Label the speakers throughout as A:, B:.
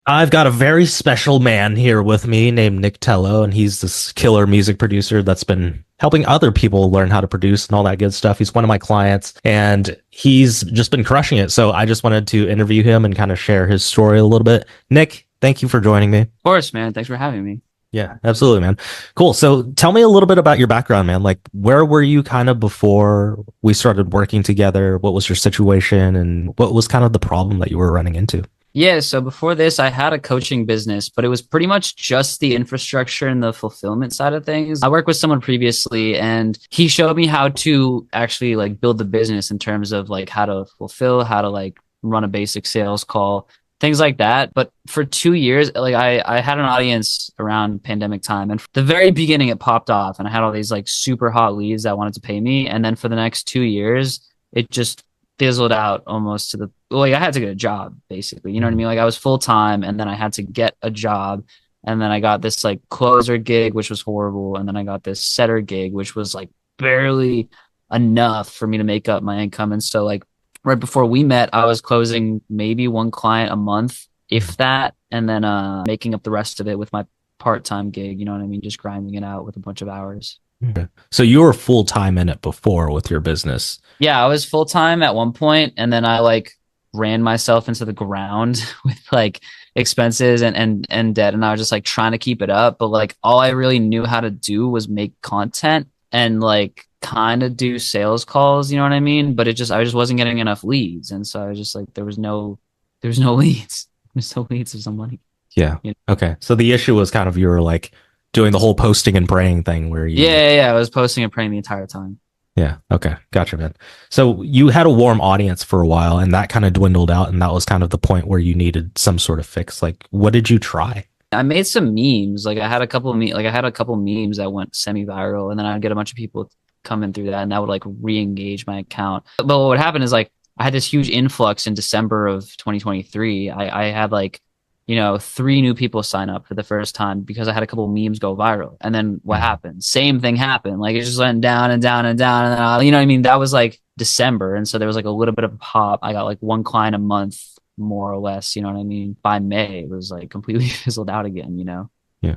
A: I've got a very special man here with me named Nick Tello, and he's this killer music producer that's been helping other people learn how to produce and all that good stuff. He's one of my clients, and he's just been crushing it. So I just wanted to interview him and kind of share his story a little bit. Nick, thank you for joining me.
B: Of course, man. Thanks for having me.
A: Yeah, absolutely, man. Cool. So tell me a little bit about your background, man. Like, where were you kind of before we started working together? What was your situation, and what was kind of the problem that you were running into?
B: Yeah, so before this, I had a coaching business, but it was pretty much just the infrastructure and the fulfillment side of things. I worked with someone previously and he showed me how to actually like build the business in terms of like how to fulfill, how to like run a basic sales call, things like that. But for 2 years, like I had an audience around pandemic time and the very beginning it popped off and I had all these like super hot leads that wanted to pay me. And then for the next 2 years, it just fizzled out almost to the like I had to get a job basically. You know what I
A: Mhm.
B: mean? Like I was full time and then I had to get a job. And then I got this like closer gig, which was horrible. And then I got this setter gig, which was like barely enough for me to make up my income. And so like right before we met, I was closing maybe one client a month, if that, and then making up the rest of it with my part-time gig, you know what I mean? Just grinding it out with a bunch of hours.
A: Okay. So you were full time in it before with your business.
B: Yeah, I was full time at one point, and then I like ran myself into the ground with like expenses and debt, and I was just like trying to keep it up. But like all I really knew how to do was make content and like kind of do sales calls, you know what I mean? But I just wasn't getting enough leads, and so I was just like there was no leads, there's no leads of some money.
A: Yeah.
B: You know?
A: Okay. So the issue was kind of you were like doing the whole posting and praying thing where
B: Yeah,
A: you,
B: yeah, yeah. I was posting and praying the entire time.
A: yeah. Okay. Gotcha, man. So you had a warm audience for a while and that kind of dwindled out. And that was kind of the point where you needed some sort of fix. Like, what did you try?
B: I made some memes. Like I had a couple of like I had a couple memes that went semi-viral, and then I'd get a bunch of people coming through that, and that would like re-engage my account. But what would happen is like I had this huge influx in December of 2023. I had like, you know, three new people sign up for the first time because I had a couple of memes go viral. And then what
A: Mhm.
B: happened? Same thing happened. Like it just went down and down and down. And then you know what I mean? That was like December. And so there was like a little bit of a pop. I got like one client a month, more or less. You know what I mean? By May, it was like completely fizzled out again, you know?
A: Yeah.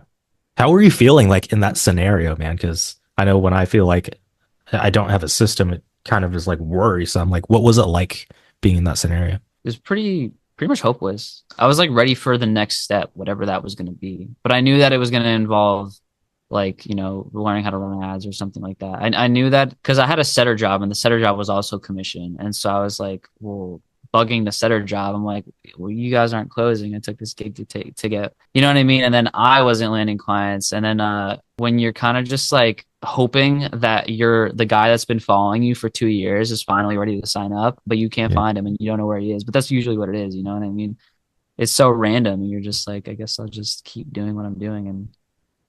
A: How were you feeling like in that scenario, man? Because I know when I feel like I don't have a system, it kind of is like worrisome. Like, what was it like being in that scenario?
B: It was pretty much hopeless. I was like ready for the next step, whatever that was going to be. But I knew that it was going to involve like, you know, learning how to run ads or something like that. I knew that because I had a setter job and the setter job was also commission. And so I was like, well, bugging the setter job. I'm like, well, you guys aren't closing. I took this gig to take to get, you know what I mean? And then I wasn't landing clients. And then when you're kind of just like hoping that you're the guy that's been following you for 2 years is finally ready to sign up, but you can't
A: Yeah.
B: find him and you don't know where he is. But that's usually what it is, you know what I mean? It's so random. And you're just like, I guess I'll just keep doing what I'm doing and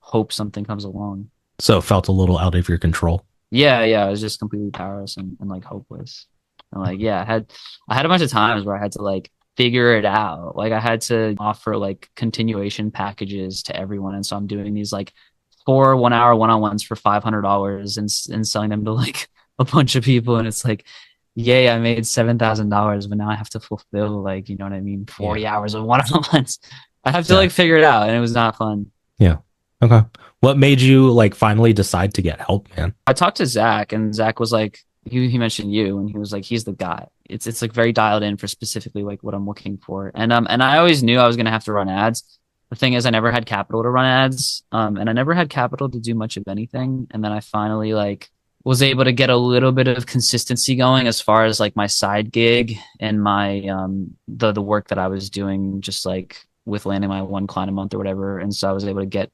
B: hope something comes along.
A: So it felt a little out of your control.
B: Yeah, yeah, I was just completely powerless and like hopeless. And like, yeah, I had a bunch of times where I had to like figure it out. Like I had to offer like continuation packages to everyone. And so I'm doing these like 4 1 hour one-on-ones for $500 and selling them to like a bunch of people. And it's like, yay, I made $7,000, but now I have to fulfill like, you know what I mean,
A: Yeah.
B: 40 hours of one-on-ones. I have to
A: Yeah.
B: like figure it out, and it was not fun.
A: Yeah. Okay. What made you like finally decide to get help, man?
B: I talked to Zach, and Zach was like, he mentioned you, and he was like, he's the guy. It's like very dialed in for specifically like what I'm looking for. And I always knew I was gonna have to run ads. The thing is, I never had capital to run ads, and I never had capital to do much of anything. And then I finally like was able to get a little bit of consistency going as far as like my side gig and my the work that I was doing, just like with landing my one client a month or whatever. And so I was able to get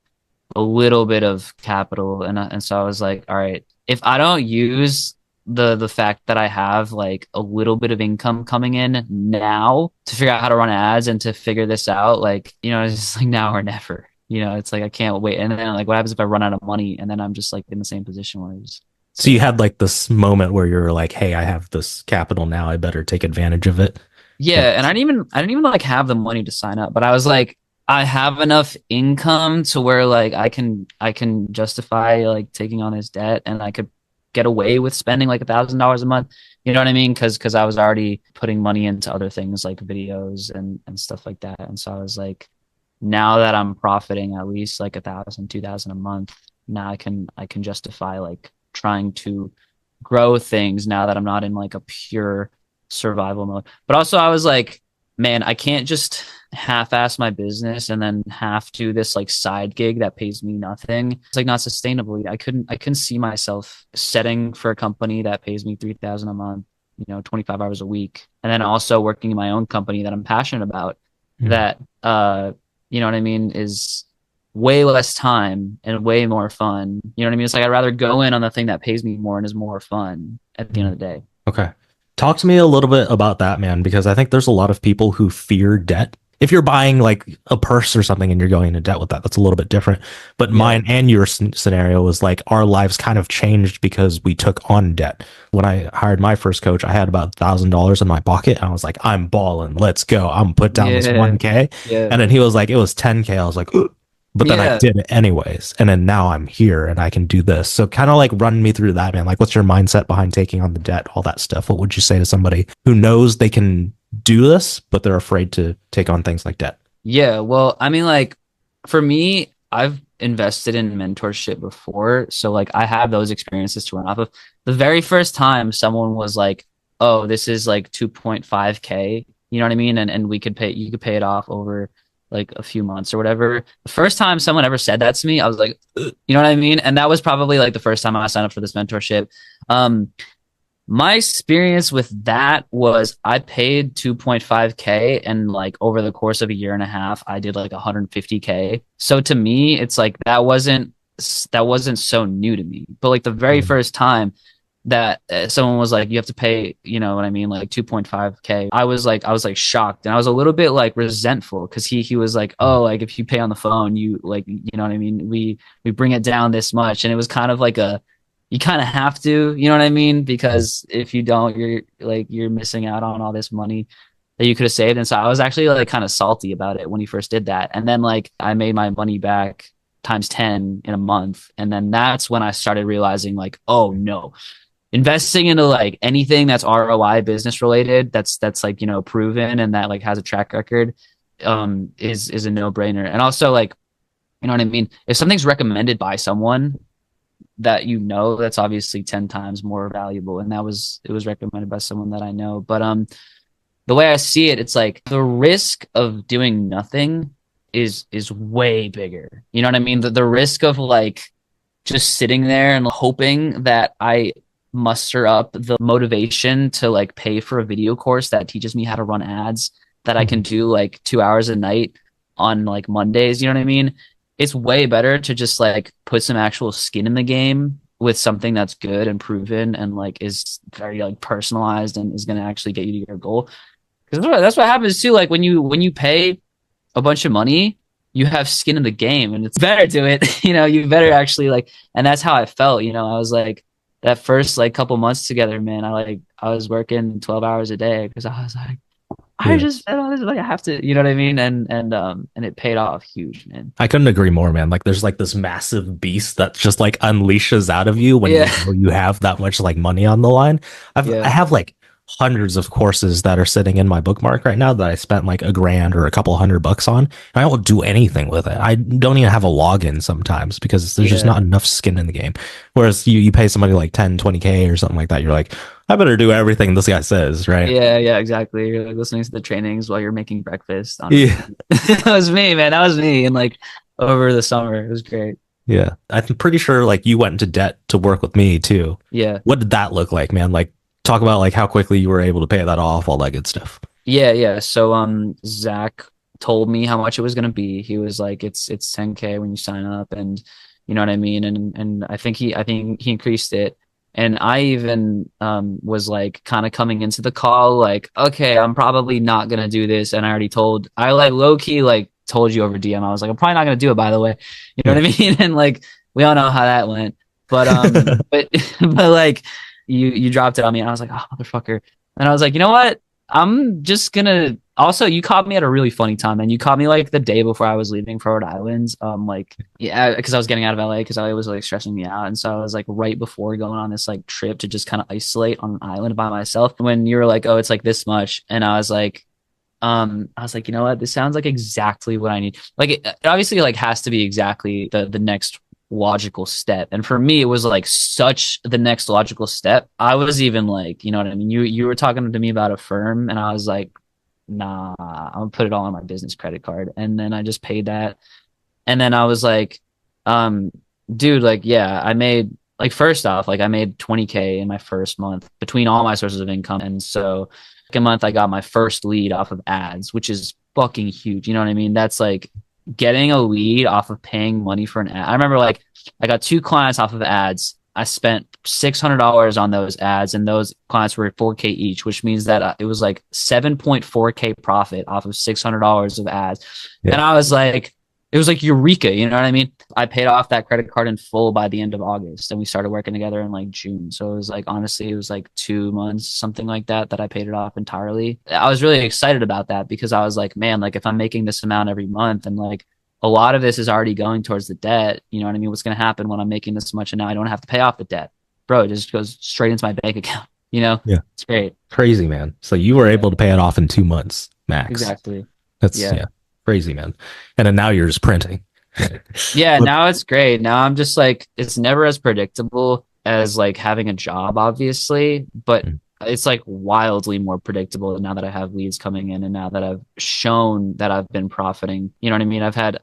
B: a little bit of capital, and so I was like, all right, if I don't use the fact that I have like a little bit of income coming in now to figure out how to run ads and to figure this out, like, you know, it's just like now or never. You know, it's like I can't wait. And then like what happens if I run out of money and then I'm just like in the same position where it's
A: So you
B: so
A: had like this moment where you're like, "Hey, I have this capital now. I better take advantage of it." And
B: yeah, and I didn't even like have the money to sign up, but I was like, I have enough income to where like I can justify like taking on this debt, and I could get away with spending like $1,000 a month. You know what I mean? Because I was already putting money into other things like videos and stuff like that, and so I was like, now that I'm profiting at least like 1,000, 2,000 a month, now I can justify like trying to grow things now that I'm not in like a pure survival mode. But also I was like, man, I can't just half-ass my business and then half do this like side gig that pays me nothing. It's like not sustainable. I couldn't see myself setting for a company that pays me 3,000 a month, 25 hours a week, and then also working in my own company that I'm passionate about
A: Mm.
B: that you know what I mean, is way less time and way more fun. You know what I mean? It's like I'd rather go in on the thing that pays me more and is more fun at the end
A: Mm.
B: of the day.
A: Okay. Talk to me a little bit about that, man, because I think there's a lot of people who fear debt. If you're buying like a purse or something and you're going into debt with that, that's a little bit different. But
B: Yeah.
A: mine and your scenario was like our lives kind of changed because we took on debt. When I hired my first coach, I had about $1,000 in my pocket. And I was like, I'm balling. Let's go. I'm gonna put down this
B: Yeah.
A: 1K.
B: Yeah.
A: And then he was like, it was 10K. I was like, "Ugh." But then I
B: Yeah.
A: did it anyways. And then now I'm here and I can do this. So kind of like run me through that, man. Like, what's your mindset behind taking on the debt, all that stuff? What would you say to somebody who knows they can do this, but they're afraid to take on things like debt?
B: Yeah. Well, I mean, like for me, I've invested in mentorship before. So like I have those experiences to run off of. The very first time someone was like, oh, this is like 2.5K, you know what I mean? And you could pay it off over like a few months or whatever. The first time someone ever said that to me, I was like, "Ugh," you know what I mean? And that was probably like the first time I signed up for this mentorship. Um, my experience with that was I paid 2.5K and like over the course of a year and a half, I did like 150K. So to me, it's like that wasn't so new to me. But like the very
A: Mm.
B: first time that someone was like, you have to pay, you know what I mean, like 2.5K, I was like shocked and I was a little bit like resentful because he was like, oh, like if you pay on the phone, you like, you know what I mean, we bring it down this much, and it was kind of like a you kind of have to, you know what I mean? Because if you don't, you're missing out on all this money that you could have saved. And so I was actually like kind of salty about it when he first did that. And then like I made my money back times 10 in a month. And then that's when I started realizing like, oh no, investing into like anything that's ROI business related, that's like, proven and that like has a track record, is a no-brainer. And also like, you know what I mean? If something's recommended by someone that that's obviously 10 times more valuable, and it was recommended by someone that I know. But the way I see it, it's like the risk of doing nothing is way bigger, you know what I mean? The risk of like just sitting there and hoping that I muster up the motivation to like pay for a video course that teaches me how to run ads that I can
A: Mhm.
B: do like 2 hours a night on like Mondays, you know what I mean? It's way better to just like put some actual skin in the game with something that's good and proven and like is very like personalized and is going to actually get you to your goal. Because that's what happens too. Like when you pay a bunch of money, you have skin in the game and it's better to it. You better
A: Yeah.
B: actually like, and that's how I felt. I was like, that first like couple months together, man, I was working 12 hours a day because I was like, I
A: Yeah.
B: just spent all this money. I have to, you know what I mean? And it paid off huge, man.
A: I couldn't agree more, man. Like there's like this massive beast that just like unleashes out of you when
B: Yeah.
A: you know you have that much like money on the line. I
B: Yeah.
A: have like hundreds of courses that are sitting in my bookmark right now that I spent like a grand or a couple $100 on. And I don't do anything with it. I don't even have a login sometimes because there's just
B: Yeah.
A: not enough skin in the game. Whereas you pay somebody like 10, 20K or something like that, you're like, I better do everything this guy says, right?
B: Yeah, yeah, exactly. You're like listening to the trainings while you're making breakfast on
A: Yeah.
B: repeat. That was me, man. That was me. And like over the summer, it was great.
A: Yeah. I'm pretty sure like you went into debt to work with me too.
B: Yeah.
A: What did that look like, man? Like talk about like how quickly you were able to pay that off, all that good stuff.
B: Yeah, yeah. So Zach told me how much it was gonna be. He was like, it's 10K when you sign up, and you know what I mean? And I think he increased it. And I even was like kind of coming into the call, like, okay, I'm probably not gonna do this. And I like low key like told you over DM. I was like, I'm probably not gonna do it, by the way. You know
A: Yeah.
B: what I mean? And like we all know how that went. But but but like you dropped it on me, and I was like, oh motherfucker. And I was like, you know what? I'm just gonna. Also, you caught me at a really funny time, and you caught me like the day before I was leaving for Rhode Island. Like, yeah, because I was getting out of LA because LA was like stressing me out, and so I was like right before going on this like trip to just kind of isolate on an island by myself. When you were like, "Oh, it's like this much," and I was like, I was like, you know what? This sounds like exactly what I need. Like it obviously like has to be exactly the next logical step. And for me, it was like such the next logical step. I was even like, you know what I mean? You were talking to me about a firm, and I was like, nah, I'll put it all on my business credit card. And then I just paid that. And then I was like, um, dude, like, yeah, I made like first off, like I made 20K in my first month between all my sources of income. And so second month I got my first lead off of ads, which is fucking huge. You know what I mean? That's like getting a lead off of paying money for an ad. I remember like I got two clients off of ads. I spent $600 on those ads, and those clients were 4K each, which means that it was like 7.4K profit off of $600 of ads.
A: Yeah.
B: And I was like, it was like eureka, you know what I mean? I paid off that credit card in full by the end of August, and we started working together in like June. So it was like honestly, it was like 2 months, something like that, that I paid it off entirely. I was really excited about that because I was like, man, like if I'm making this amount every month, and like a lot of this is already going towards the debt, you know what I mean? What's going to happen when I'm making this much and now I don't have to pay off the debt? Bro, it just goes straight into my bank account, you know?
A: Yeah.
B: It's great.
A: Crazy, man. So you were
B: Yeah,
A: able to pay it off in 2 months max.
B: exactly.
A: That's
B: Yeah.
A: yeah, crazy, man. And then now you're just printing.
B: Yeah,
A: But
B: now it's great. Now I'm just like, it's never as predictable as like having a job, obviously, but it's like wildly more predictable now that I have leads coming in and now that I've shown that I've been profiting. You know what I mean? I've had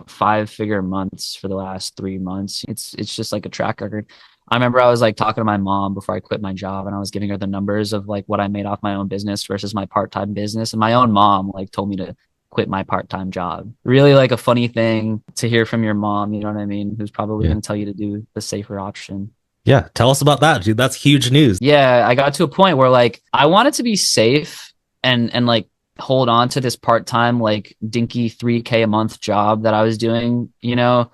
B: five-figure months for the last 3 months. It's just like a track record. I remember I was like talking to my mom before I quit my job, and I was giving her the numbers of like what I made off my own business versus my part-time business. And my own mom like told me to quit my part-time job. Really like a funny thing to hear from your mom, you know what I mean, who's probably
A: yeah.
B: going to tell you to do the safer option.
A: Yeah. Tell us about that, dude. That's huge news.
B: Yeah, I got to a point where like I wanted to be safe and like hold on to this part-time like dinky 3K a month job that I was doing, you know,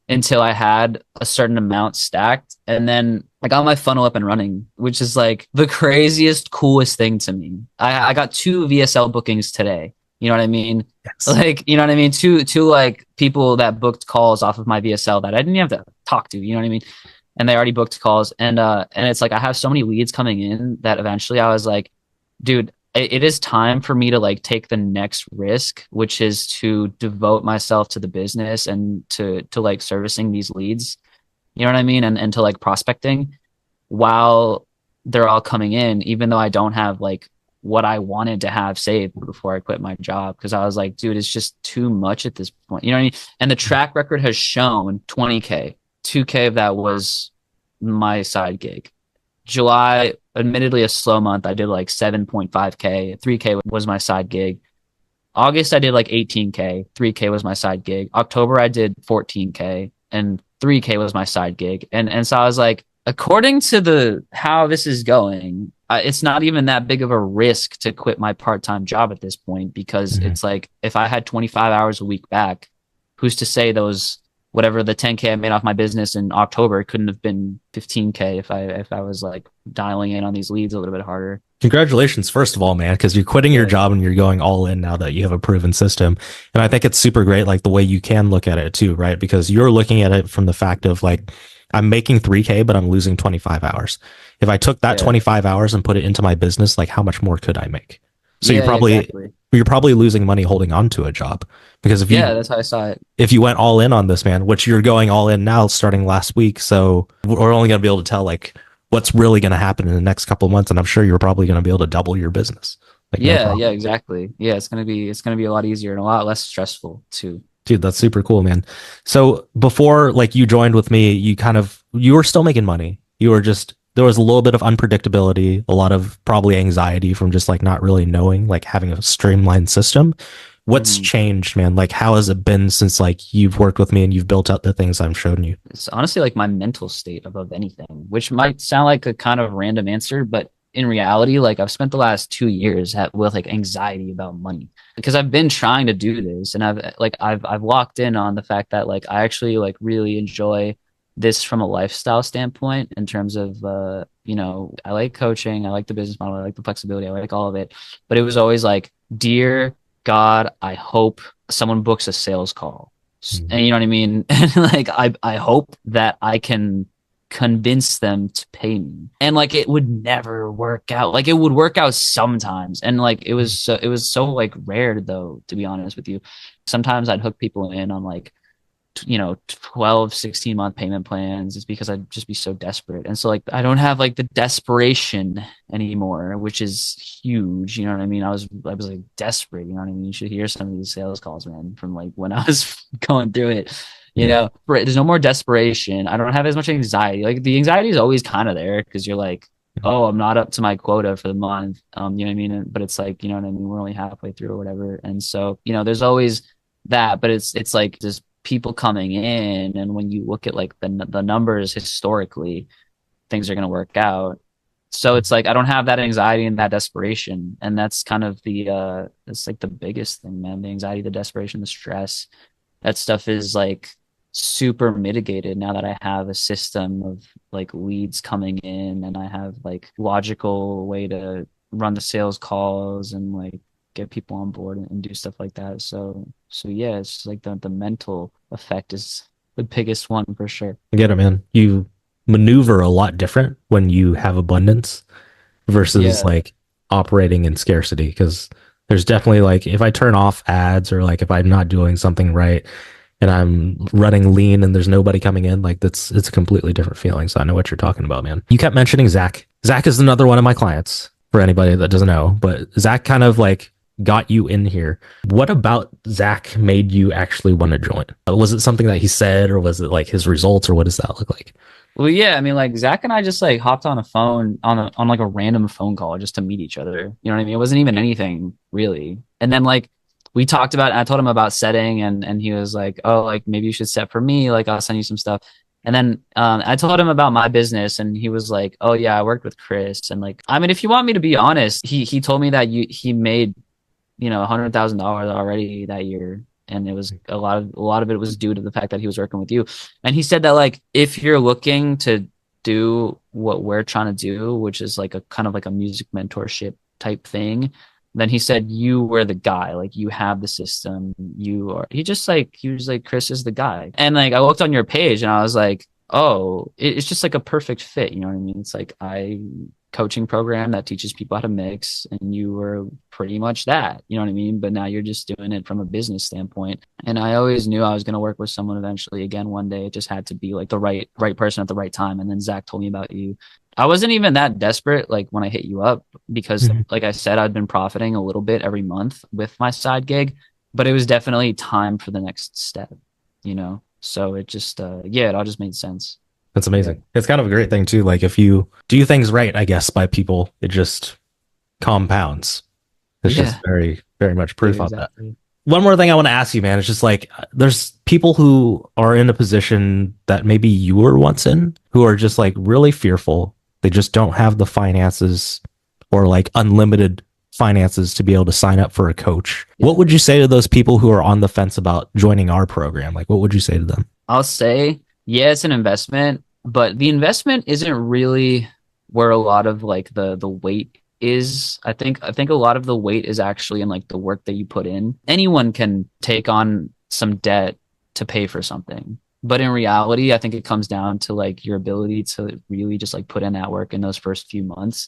B: until I had a certain amount stacked. And then I got my funnel up and running, which is like the craziest, coolest thing to me. I got two VSL bookings today. You know what I mean?
A: Yes.
B: Like, you know what I mean? Two like people that booked calls off of my VSL that I didn't have to talk to, you know what I mean? And they already booked calls. And it's like I have so many leads coming in that eventually I was like, dude, it is time for me to like take the next risk, which is to devote myself to the business and to like servicing these leads. You know what I mean? And to like prospecting while they're all coming in, even though I don't have like what I wanted to have saved before I quit my job. Cause I was like, dude, it's just too much at this point. You know what I mean? And the track record has shown 20K, 2K of that was my side gig. July, admittedly a slow month, I did like 7.5K. 3K was my side gig. August, I did like 18K. 3K was my side gig. October, I did 14K, and 3K was my side gig. And so I was like, according to the how this is going, it's not even that big of a risk to quit my part-time job at this point because
A: Mhm.
B: it's like if I had 25 hours a week back, who's to say those whatever the 10K I made off my business in October couldn't have been 15K if I was like dialing in on these leads a little bit harder.
A: Congratulations, first of all, man, because you're quitting your
B: Yeah.
A: job and you're going all in now that you have a proven system. And I think it's super great, like the way you can look at it too, right? Because you're looking at it from the fact of like, I'm making 3K, but I'm losing 25 hours. If I took that
B: Yeah.
A: 25 hours and put it into my business, like how much more could I make? So
B: Yeah, exactly.
A: you're probably losing money holding on to a job because
B: Yeah, that's how I saw it.
A: if you went all in on this, man, which you're going all in now starting last week. So we're only going to be able to tell like what's really going to happen in the next couple of months. And I'm sure you're probably going to be able to double your business. Like no
B: Yeah, yeah,
A: problem.
B: exactly. Yeah, it's gonna be a lot easier and a lot less stressful too.
A: Dude, that's super cool, man. So before like you joined with me, you were still making money. You were just, there was a little bit of unpredictability, a lot of probably anxiety from just like not really knowing, like having a streamlined system. What's
B: Mhm.
A: changed, man? Like how has it been since like you've worked with me and you've built out the things I've shown you?
B: It's honestly like my mental state above anything, which might sound like a kind of random answer, but in reality, like I've spent the last 2 years with like anxiety about money because I've been trying to do this and I've locked in on the fact that like I actually like really enjoy this from a lifestyle standpoint in terms of you know, I like coaching, I like the business model, I like the flexibility, I like all of it. But it was always like, dear God, I hope someone books a sales call.
A: Mhm.
B: And you know what I mean? And like I hope that I can convince them to pay me. And like it would never work out. Like it would work out sometimes. And like it was so like rare though, to be honest with you. Sometimes I'd hook people in on like 12, 16 month payment plans. It's because I'd just be so desperate. And so like I don't have like the desperation anymore, which is huge. You know what I mean? I was like desperate, you know what I mean? You should hear some of these sales calls, man, from like when I was going through it. You
A: Yeah.
B: know, there's no more desperation. I don't have as much anxiety. Like the anxiety is always kind of there because you're like, oh, I'm not up to my quota for the month. You know what I mean? But it's like, you know what I mean? We're only halfway through or whatever. And so, there's always that, but it's like just people coming in, and when you look at like the numbers historically, things are going to work out. So it's like I don't have that anxiety and that desperation, and that's kind of the it's like the biggest thing, man. The anxiety, the desperation, the stress, that stuff is like super mitigated now that I have a system of like leads coming in, and I have like logical way to run the sales calls and like get people on board and do stuff like that. So yeah, it's like the mental effect is the biggest one for sure.
A: I get it, man. You maneuver a lot different when you have abundance versus
B: Yeah.
A: like operating in scarcity. Because there's definitely like if I turn off ads or like if I'm not doing something right and I'm running lean and there's nobody coming in, like it's a completely different feeling. So I know what you're talking about, man. You kept mentioning Zach. Zach is another one of my clients for anybody that doesn't know, but Zach kind of like got you in here. What about Zach made you actually want to join? Was it something that he said, or was it like his results, or what does that look like?
B: Well, yeah, I mean, like Zach and I just like hopped on a phone on like a random phone call just to meet each other. You know what I mean? It wasn't even anything really. And then like we talked about, I told him about setting, and he was like, "Oh, like maybe you should set for me. Like I'll send you some stuff." And then I told him about my business, and he was like, "Oh yeah, I worked with Chris." And like, I mean, if you want me to be honest, he told me that he made $100,000 already that year, and it was a lot of it was due to the fact that he was working with you. And he said that like if you're looking to do what we're trying to do, which is like a kind of like a music mentorship type thing, then he said you were the guy. Like you have the system. You are. He was like Chris is the guy. And like I looked on your page and I was like, oh, it's just like a perfect fit. You know what I mean? It's like I coaching program that teaches people how to mix, and you were pretty much that, you know what I mean? But now you're just doing it from a business standpoint. And I always knew I was going to work with someone eventually again one day. It just had to be like the right person at the right time. And then Zach told me about you. I wasn't even that desperate like when I hit you up, because
A: Mhm.
B: like I said, I'd been profiting a little bit every month with my side gig, but it was definitely time for the next step, so it just yeah, it all just made sense.
A: That's
B: Yeah.
A: amazing. It's kind of a great thing too. Like if you do things right, I guess by people, it just compounds. It's just
B: Yeah.
A: very, very much
B: Yeah,
A: proof on that.
B: exactly.
A: One more thing I want to ask you, man. It's just like there's people who are in a position that maybe you were once in, who are just like really fearful. They just don't have the finances or like unlimited finances to be able to sign up for a coach.
B: Yeah.
A: What would you say to those people who are on the fence about joining our program? Like, what would you say to them?
B: I'll say, yeah, it's an investment, but the investment isn't really where a lot of like the weight is. I think a lot of the weight is actually in like the work that you put in. Anyone can take on some debt to pay for something. But in reality, I think it comes down to like your ability to really just like put in that work in those first few months.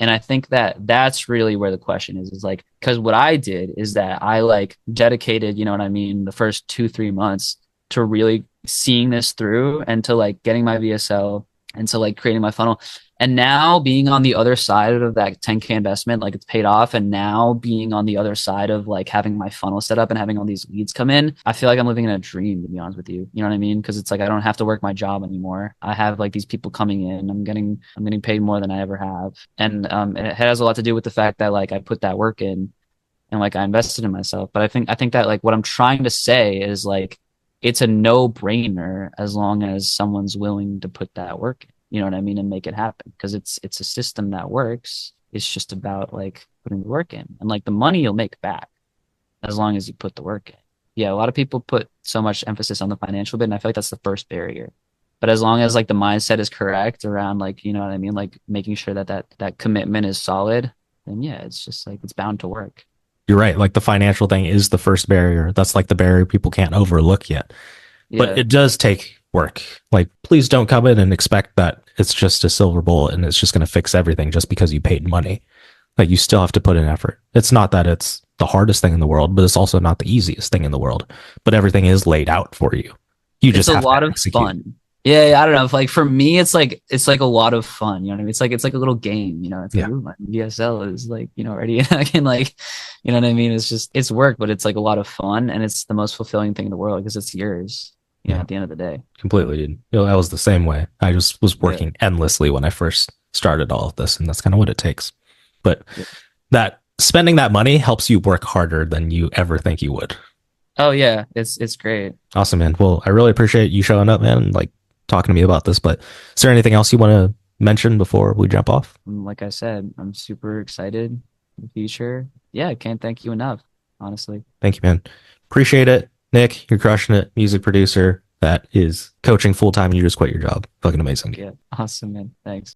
B: And I think that that's really where the question is like, because what I did is that I like dedicated, you know what I mean, the first 2, 3 months to really seeing this through, and to like getting my VSL, and to like creating my funnel. And now being on the other side of that 10K investment, like it's paid off. And now being on the other side of like having my funnel set up and having all these leads come in, I feel like I'm living in a dream, to be honest with you. You know what I mean? Because it's like I don't have to work my job anymore. I have like these people coming in. I'm getting paid more than I ever have. And it has a lot to do with the fact that like I put that work in, and like I invested in myself. But I think that like what I'm trying to say is like it's a no brainer as long as someone's willing to put that work in, you know what I mean, and make it happen, because it's a system that works. It's just about like putting the work in, and like the money you'll make back as long as you put the work in. Yeah, a lot of people put so much emphasis on the financial bit, and I feel like that's the first barrier. But as long as like the mindset is correct around like, you know what I mean, like making sure that that commitment is solid, then yeah, it's just like it's bound to work.
A: You're right. Like the financial thing is the first barrier. That's like the barrier people can't overlook yet. But
B: Yeah.
A: it does take work. Like, please don't come in and expect that it's just a silver bullet and it's just going to fix everything just because you paid money. Like, you still have to put in effort. It's not that it's the hardest thing in the world, but it's also not the easiest thing in the world. But everything is laid out for you. You
B: It's
A: just
B: a
A: have to
B: lot of
A: execute.
B: fun. Yeah, I don't know. If, like for me, it's like a lot of fun. You know what I mean? It's like a little game. You know, it's like
A: Yeah.
B: ooh, my DSL is like ready. I can like, you know what I mean? It's just it's work, but it's like a lot of fun, and it's the most fulfilling thing in the world because it's yours. You know,
A: Yeah.
B: at the end of the day.
A: Completely, dude. I was the same way. I just was
B: Yeah.
A: working endlessly when I first started all of this, and that's kind of what it takes. But
B: Yeah.
A: that spending that money helps you work harder than you ever think you would.
B: Oh yeah, it's great.
A: Awesome, man. Well, I really appreciate you showing up, man, and like talking to me about this. But is there anything else you want to mention before we jump off?
B: And like I said, I'm super excited for the future. Yeah, I can't thank you enough, honestly.
A: Thank you, man. Appreciate it. Nick, you're crushing it. Music producer that is coaching full time and you just quit your job. Fucking amazing.
B: Yeah, awesome, man. Thanks.